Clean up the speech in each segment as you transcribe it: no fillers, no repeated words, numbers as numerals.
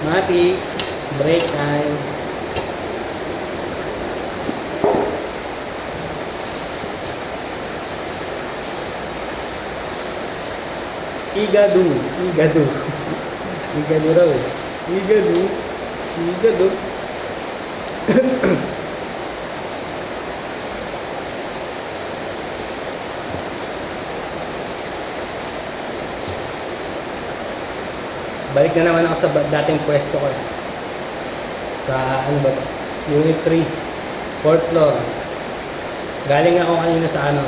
Mati, break time. Igado, igado. Igado raw eh. Igado, igado. Balik na naman ako sa dating pwesto ko. Sa ano ba to? Unit 3, 4th floor. Galing ako kanina sa ano,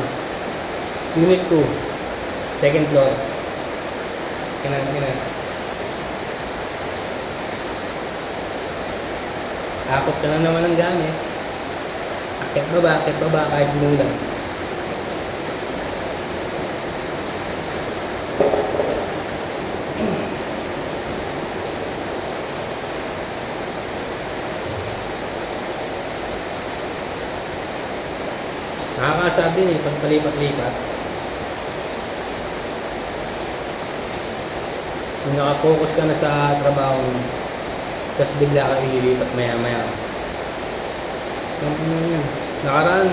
Unit 2, 2nd floor. Kinan. Akot ka na naman ng gamit. Akit baba, kahit mula. Nakakasab din eh, pagpalipat-lipat. Kung nakafocus ka na sa trabaho mo, tapos bigla ka ililipat maya-maya. Nakaraan,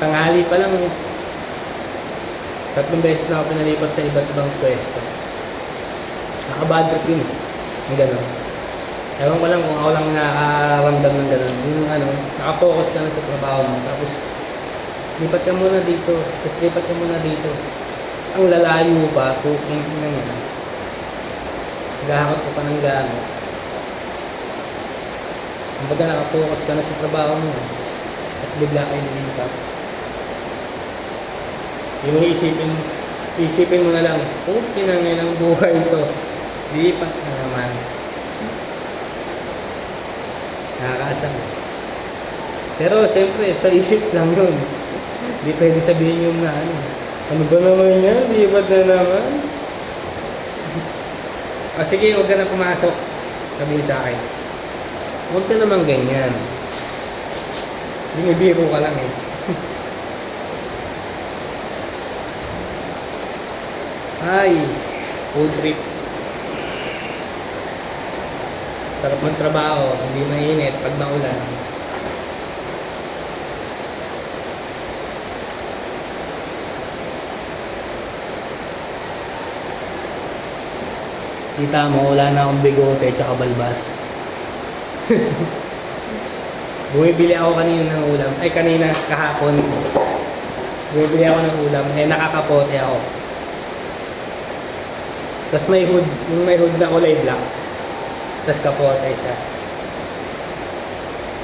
tanghali pa lang, 3 beses na ako pinalipat sa iba't ibang pwesto. Nakabad trip yun. Yung gano'n. Ewan ko lang kung ako lang nakakaramdam ng gano'n. Yung ano, nakafocus ka na sa trabaho mo. Tapos, lipat ka muna dito. Tapos lipat ka muna dito. Ang lalayo pa, cooking na yan. Naghahakot ko pa ng gamit. Kumbaga nakafocus ka na sa trabaho mo. Tapos bigla kayo nilipat. Yung isipin mo na lang, kinangin ang buhay ito. Lipat na naman. Nakakaasam. Pero siyempre, sa isip lang yun. Hindi pwede sabihin yung na ano ba naman yan? Lipat na naman. O sige, huwag ka na pumasok. Sabihin sa akin. Huwag ka naman ganyan. Binibiro ka lang eh. Ay, food trip. Sarap ng trabaho, hindi mainit pag maulan. Kita mo, wala na akong bigote tsaka balbas. Bumibili ako kanina ng ulam. Ay, kanina, kahapon. Bumibili ako ng ulam. Eh, nakakapote ako. Tapos may hood. Yung may hood na kulay black. Tapos kapote siya.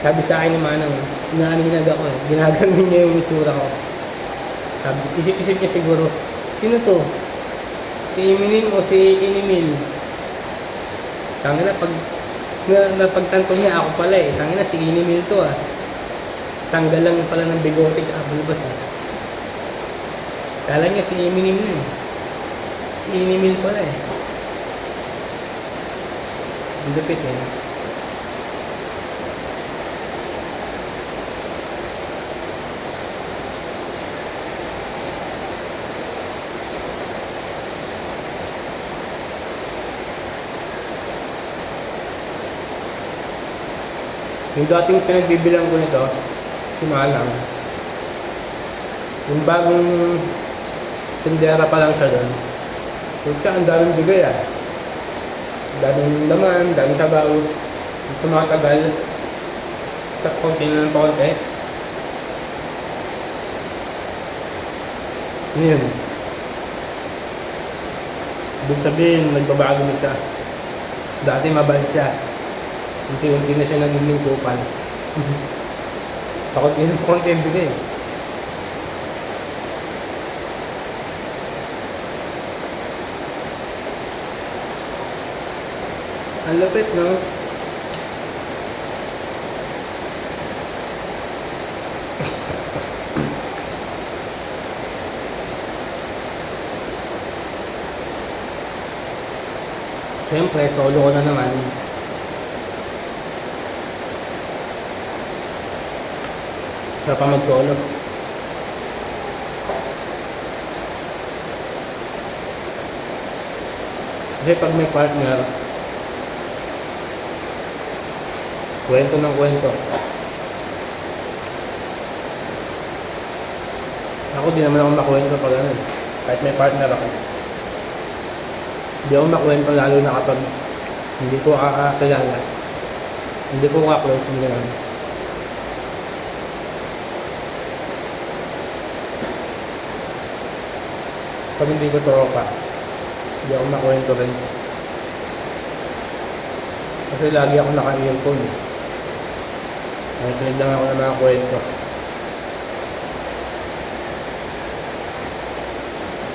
Sabi sa akin ni Manang, naaninag ako eh. Ginagamin niya yung itsura ko. Sabi, isip-isip niya siguro, sino to? Si Iminim o si Inimil? Tangina, napagtanto niya ako pala eh. Tangina, si Inimil to ah. Tanggal lang pala ng bigote at bulbas ah. Kala niya si Iminim na eh. Si Inimil pala eh. Ang lupit eh. Yung dating pinagbibilang ko nito, si Malang, yung bagong tindera pa lang siya doon, ang daming bigay ah. Daming laman, daming sabaw. Tumatagal. Konti na ng konti. Yun. Ibig sabihin, nagbabago na siya. Dati mabait siya. Unti-unti na siya naging lingkupan. Konti na konti ang bigay. Ang lupit, no? Siyempre, solo ko na naman. Sarap pa mag-solo. Kasi pag may partner, kwento ng kwento. Ako di naman ako makwento pag ano, kahit may partner ako. Hindi ako makwento lalo na kapag hindi ko kakakilala. Hindi ko ka-close yung gano'n. Pag hindi ko tropa, hindi ako makwento rin. Kasi lagi ako naka-earphone. Nakikinig lang ako ng mga kwento.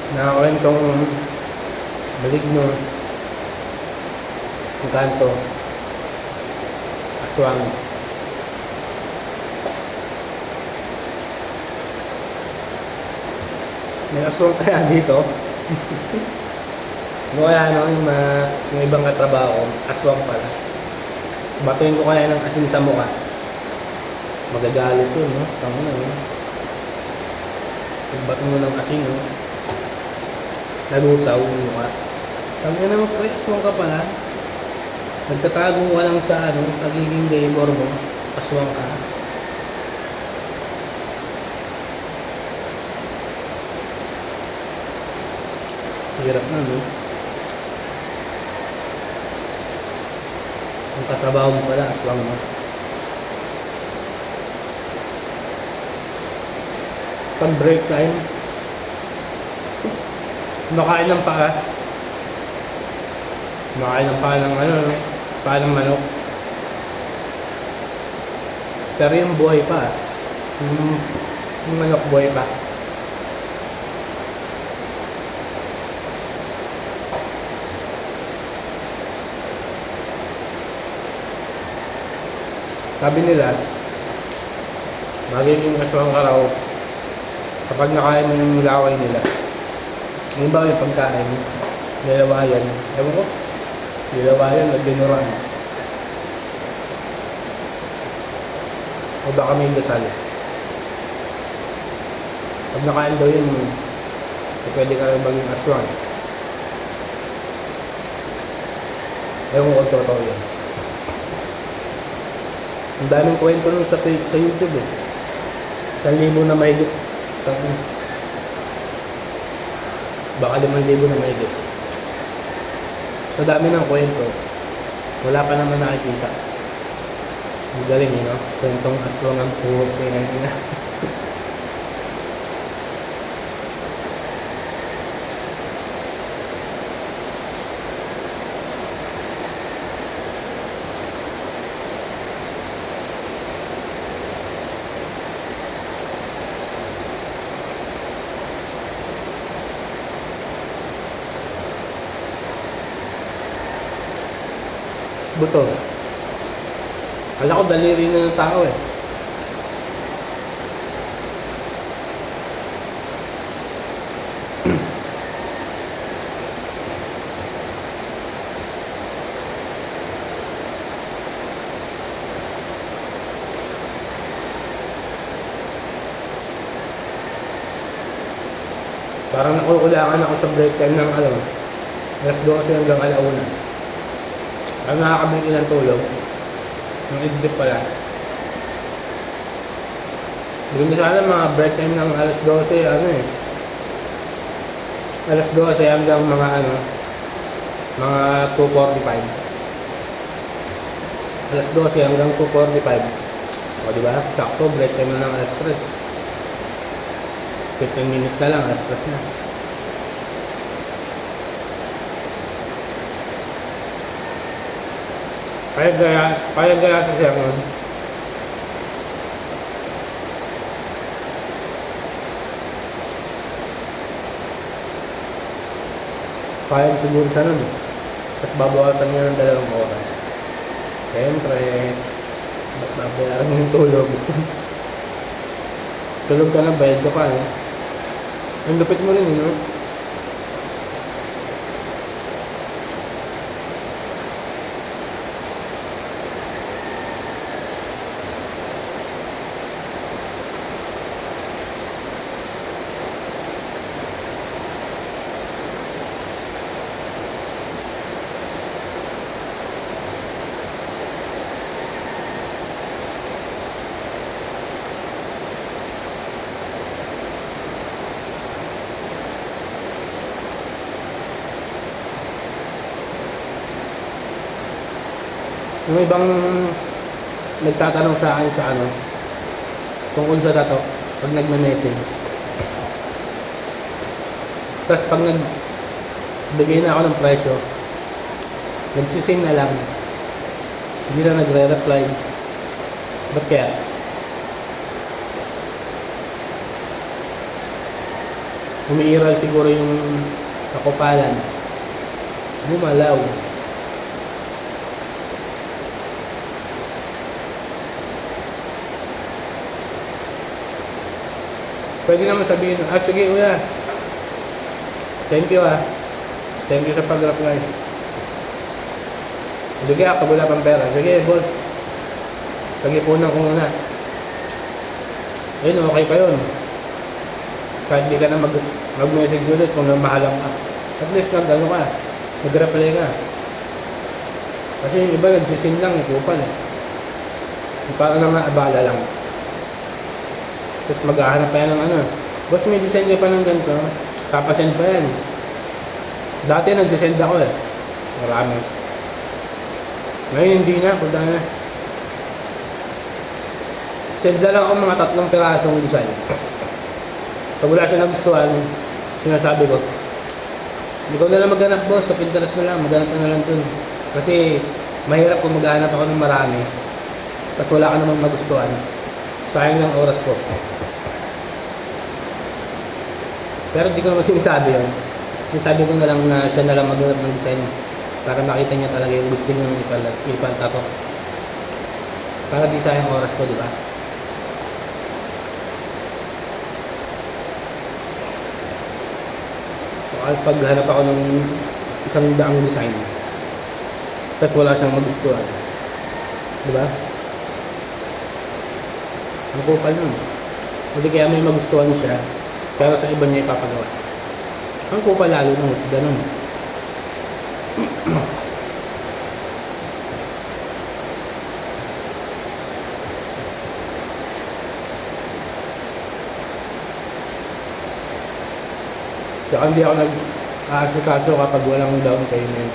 Nakakwentong maligno, engkanto, aswang. May aswang kaya dito. Ano kaya yung ibang katrabaho, aswang pala. Batuin ko kaya ng asin sa mukha. Magagalit yun, no? Tama na, no? Pagbato mo ng asin, no? Nalusaw yung mukha. Tama na naman, pre, aswang ka pala. Nagtatago ka lang sa pagiging labor mo. Aswang ka. Hirap na, no? Ang katrabaho mo pala, aswang mo. Pag break time, makain ng paa. Makain ng paa ng paa ng manok. Pero yung buhay pa, yung manok buhay pa. Sabi nila, magiging aswang ka raw kapag nakain mo yung laway nila. Yung ba yung pagkain, nilawayan, ewan ko, nilawayan at binuran. O baka may dasal. Pag nakain daw yun, pwede ka rin maging aswang. Ewan ko kung totoo yun. Ang daming kwento nun sa YouTube eh. 1,000 na mahigit. Baka 5,000 na mahigit. Sa dami ng kwento, wala pa naman nakikita. Ang galing no? Kwentong aswang ang puwag kaya na. Buto. Kala ko daliri na ng tao eh. Parang nakukulangan ako sa break time ng alas 12 hanggang alauna. Ang nakakabili ng tulog, ng idlip pala. Hindi sana mga break time ng alas 12, alas 12 hanggang mga mga 2:45. Alas 12 hanggang 2:45. O diba? Sakto, break time na ng alas 3. 15 minutes na lang, alas 3 na. Payag gaya sa siya nun. Payag siguro siya nun. Tapos babawasan niya ng 2 oras. Siyempre, babayaran yung tulog. Tulog ka na, bayad ka pa. Ang lupit mo rin, no? Yung ibang nagtatanong sa akin sa ano, tungkol sa dato, pag nagme-message. Tapos pag nagbigay na ako ng presyo, nagsisend na lang. Hindi na nagre-reply. Ba't kaya? Umiiral siguro yung kakupalan. Gumalaw. Pwede naman sabihin, sige kuya, thank you thank you sa pag-reply. Sige pag wala pang pera, sige boss, pag-ipunan ko muna. Ayun, okay pa yun. Kahit di ka na mag-message ulit kung namahalang ka. At least ano ka, mag-reply ka. Kasi yung iba nagsisin lang, kupal parang naman abala lang. Tapos maghahanap pa yan ng ano, boss may design ka pa ng ganito, papasend pa yan. Dati nagsisend ako marami. Ngayon hindi na, punta na. Send na lang ako mga 3 pirasong design. Pag wala siya nagustuhan, sinasabi ko, ikaw na lang maghanap boss, sa Pinterest na lang, maghanap ka na lang dun. Kasi mahirap kung maghanap ako ng marami, tapos wala ka namang magustuhan. Sayang ng oras ko. Pero di ko naman sinasabi yun. Sinasabi ko na lang na siya na lang maghanap ng design para makita niya talaga yung gusto niya ipanta to. Para di sayang oras ko, di ba? Paghanap ako ng 100 design, tapos wala siyang magustuhan, di ba? Ang kupal nun. Hindi kaya may magustuhan siya, pero sa iba niya ipapagawa. Ang kupal lalo nung ganun. Saka hindi ako nag-aasikaso kapag walang down payment.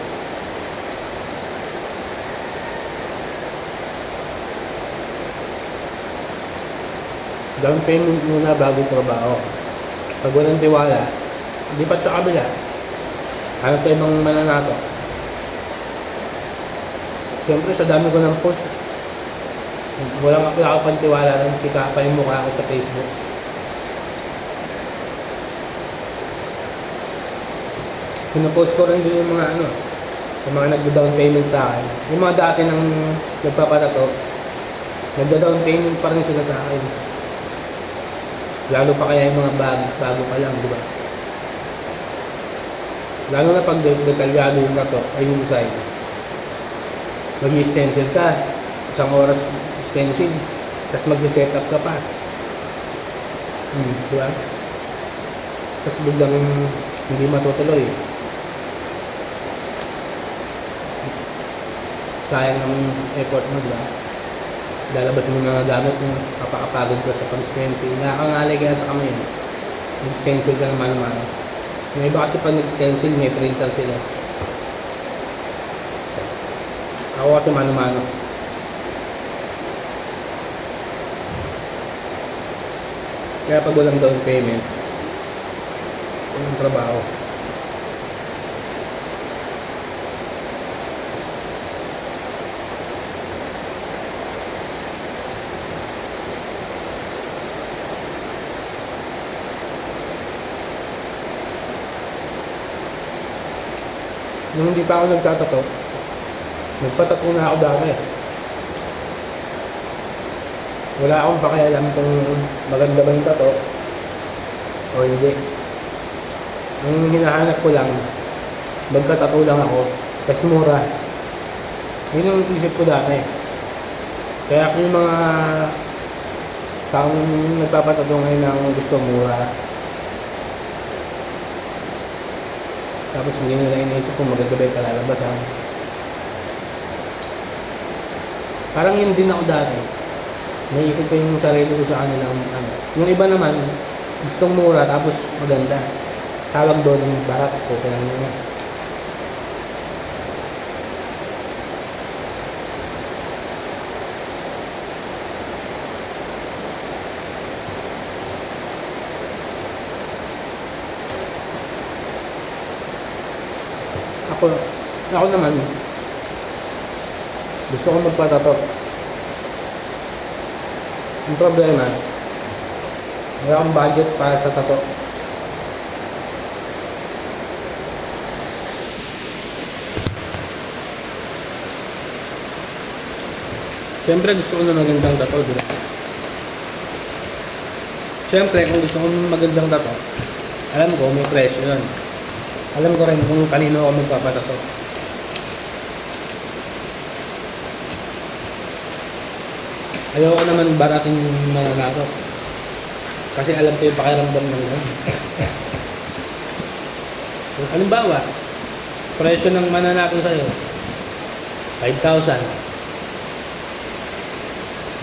Down payment muna bago trabaho. Pag walang tiwala, lipat sa kabila. Hanap tayo mga mananato. Siyempre sa dami ko ng post, wala ka pang tiwala rin, kita pa yung mukha ko sa Facebook. Pinapost ko rin din yung mga yung mga nagda-down payment sa akin. Yung mga dati nang nagpapatato, nagda-down payment pa rin sila sa akin. Lalo pa kaya yung mga bago pa lang, di ba? Lalo na pag detalyado yung tato, ay yung design. Mag-stencil ka, 1 oras stencil, tapos magsiset up ka pa. Di ba? Tapos biglang hindi matutuloy. Sayang ng effort mo, di ba? Lalabas mo mga gamit mo, kapakapagod ka sa pag-stencil. Nakakangalay kaya sa kamay. Nag-stencil ka naman naman. Yung iba kasi pag nag-stencil, may printer sila. Ako kasi mano-mano. Kaya pag walang down payment, walang trabaho. Nung hindi pa ako nagtatato, nagpatato na ako dati. Wala akong pakialam kung maganda ba yung tato o hindi. Ang hinahanap ko lang, magkatato lang ako, kasi mura. Yun yung isip ko dati. Kaya kung yung mga taong nagpapatato ngayon ng gusto mura, tapos hindi nila iniisip kung maganda ba yung kalalabasan. Parang yun din ako dati. Naisip ko yung sarili ko sa kanilang Yung iba naman, gustong mura tapos maganda. Tawag doon ng barat ko. Kaya nyo. Ako naman, gusto ko magpatato. Ang problema, wala akong budget para sa tato. Siyempre gusto ko na magandang tato, di ba? Siyempre kung gusto ko ng magandang tato, alam ko may presyo yun. Alam ko rin kung kanino ako magpapatato. Ayoko naman barating mananato. Kasi alam ko yung pakiramdam ng yun. Kung halimbawa, presyo ng mananato sa'yo, 5,000.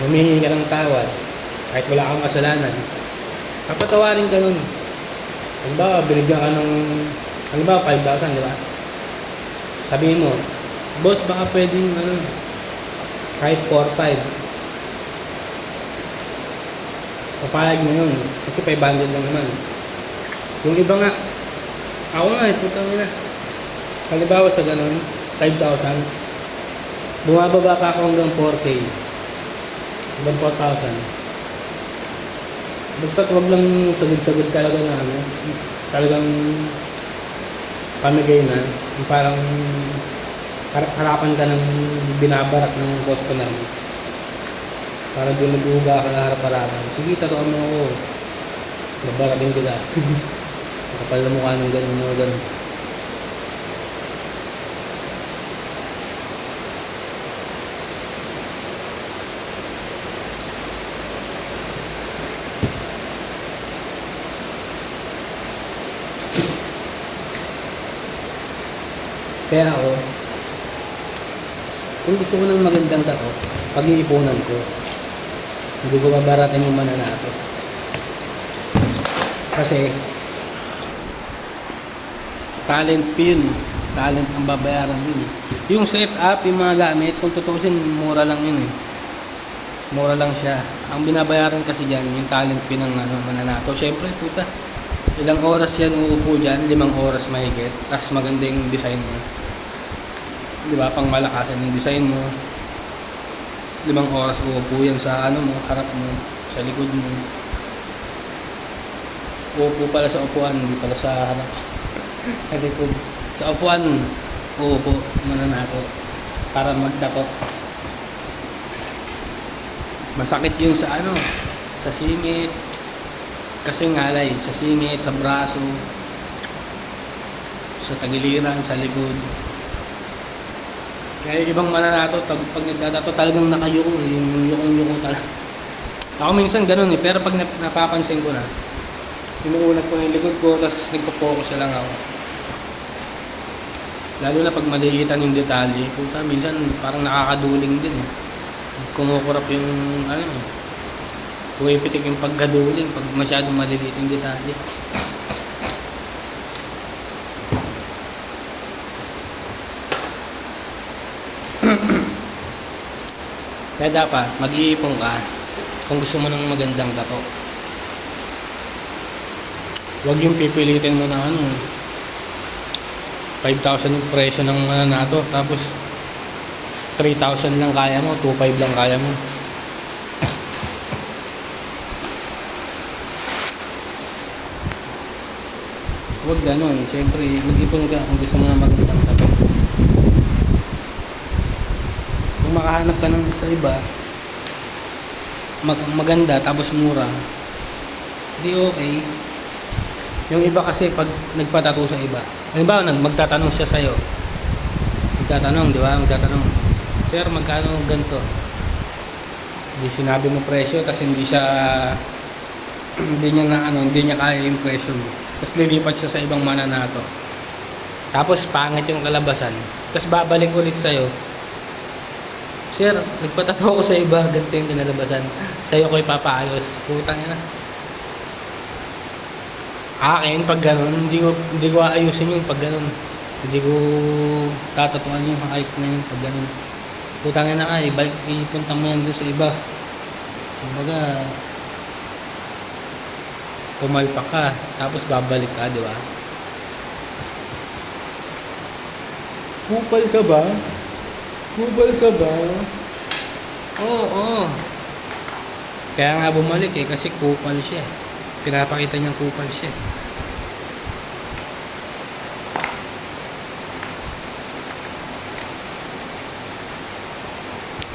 Humihingi ka ng tawad, kahit wala kang kasalanan, papatawarin ka nun. Halimbawa, binigyan ka ng, halimbawa, 5,000, di ba? Sabihin mo, boss, baka pwedeng, kahit 4-5. Papayag mo yun, kasi 500 lang naman. Yung iba nga, ako nga, putang ina. Halimbawa sa ganun, 5,000, bumababa pa ako hanggang 4K. Hanggang 4,000. Basta huwag lang sagad-sagad talaga na talagang pamigay na. Yung parang harapan ka ng binabarak ng customer mo. Parang dinuduga ka na harap-harapan. Sige, tatuan mo ako. Babarakin kita. Nakapal na mukha ng ganun mo ganun. Kaya ako, kung gusto ko ng magandang tato, pag-iipunan ko. Hindi ko babaratin yung mananato. Kasi, talent yun. Talent ang babayaran yun. Yung setup, yung mga gamit, kung tutusin, mura lang yun eh. Mura lang siya. Ang binabayaran kasi dyan, yung talent yun ng mananato. Siyempre, puta, ilang oras yan uupo dyan, 5 oras mahigit. Tapos maganda yung design mo. Di ba, pang malakasan yung design mo. 5 oras uupo yan sa mo, harap mo, sa likod mo. Uupo pala sa upuan, hindi pala sa harap. Sa likod. Sa upuan, uupo, mananato. Para magtato. Masakit yun sa sa singit. Kasi ngalay, sa singit, sa braso, sa tagiliran, sa likod. Kaya ibang mananato, pag nagtatato talagang nakayuko, yung yukong-yuko talaga. Ako minsan ganun pero pag napapansin ko na, inuunat ko yung likod ko, tapos nagpo-focus lang ako. Lalo na pag maliitan yung detalye, puta, minsan parang nakakaduling din. Kumukurap yung, pumipitik yung pagkaduling, pag masyadong maliliit yung detalye. Kaya dapat mag-iipon ka kung gusto mo ng magandang tato. Huwag yung pipilitin mo na 5,000 yung presyo ng mananato, tapos 3,000 lang kaya mo, 2,500 lang kaya mo. Huwag ganun. Siyempre, mag-ipon ka kung gusto mo ng magandang tato. Kung makahanap ka ng sa iba maganda tapos mura, di okay. Yung iba kasi pag nagpatato sa iba, halimbawa magtatanong siya sa'yo, magtatanong, di ba? Magtatanong, sir, magkano ganito? Hindi sinabi mo presyo, kasi hindi niya kaya yung presyo mo. Tapos lilipat siya sa ibang mananato, tapos pangit yung kalabasan, tapos babalik ulit sa'yo, sir, nagpatato ako sa iba, ganito yung kinalabasan, sa'yo ko ipapaayos. Putang ina. Akin, pag ganun, hindi ko aayusin yun pag ganun. Hindi ko tatatuan yung hype na yun pag ganun. Putang ina ka, ipunta mo yan doon sa iba. Kumbaga, pumalpak ka, tapos babalik ka, di ba? Kupal ka ba? Kupal ka ba? Oo, oo. Kaya nga bumalik eh, kasi kupal siya. Pinapakita niyang kupal siya.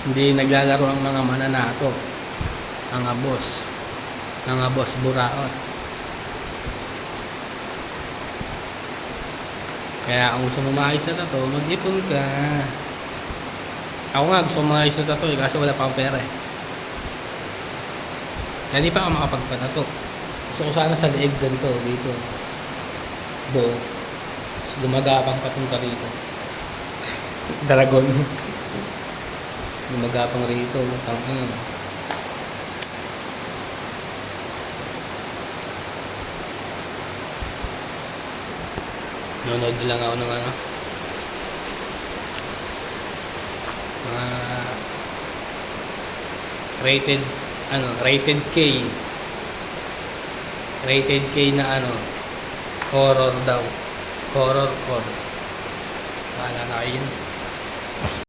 Hindi naglalaro ang mga mananato. Mga boss. Mga boss buraot. Kaya kung gusto mo maayos na tato, mag-ipon ka. Ako nga gusto mo maayos na tato eh, kasi wala pa akong pera eh. Kaya di pa ako makapagpatato. Gusto ko sana sa leeg ganito, dito. Buo. Tapos gumagapang papunta rito. Dragon. Gumagapang rito. Tangin. Nanonood lang ako ng ano. Mga rated K. Rated K na ano, horror daw. Horror core. Wala na kayo yun.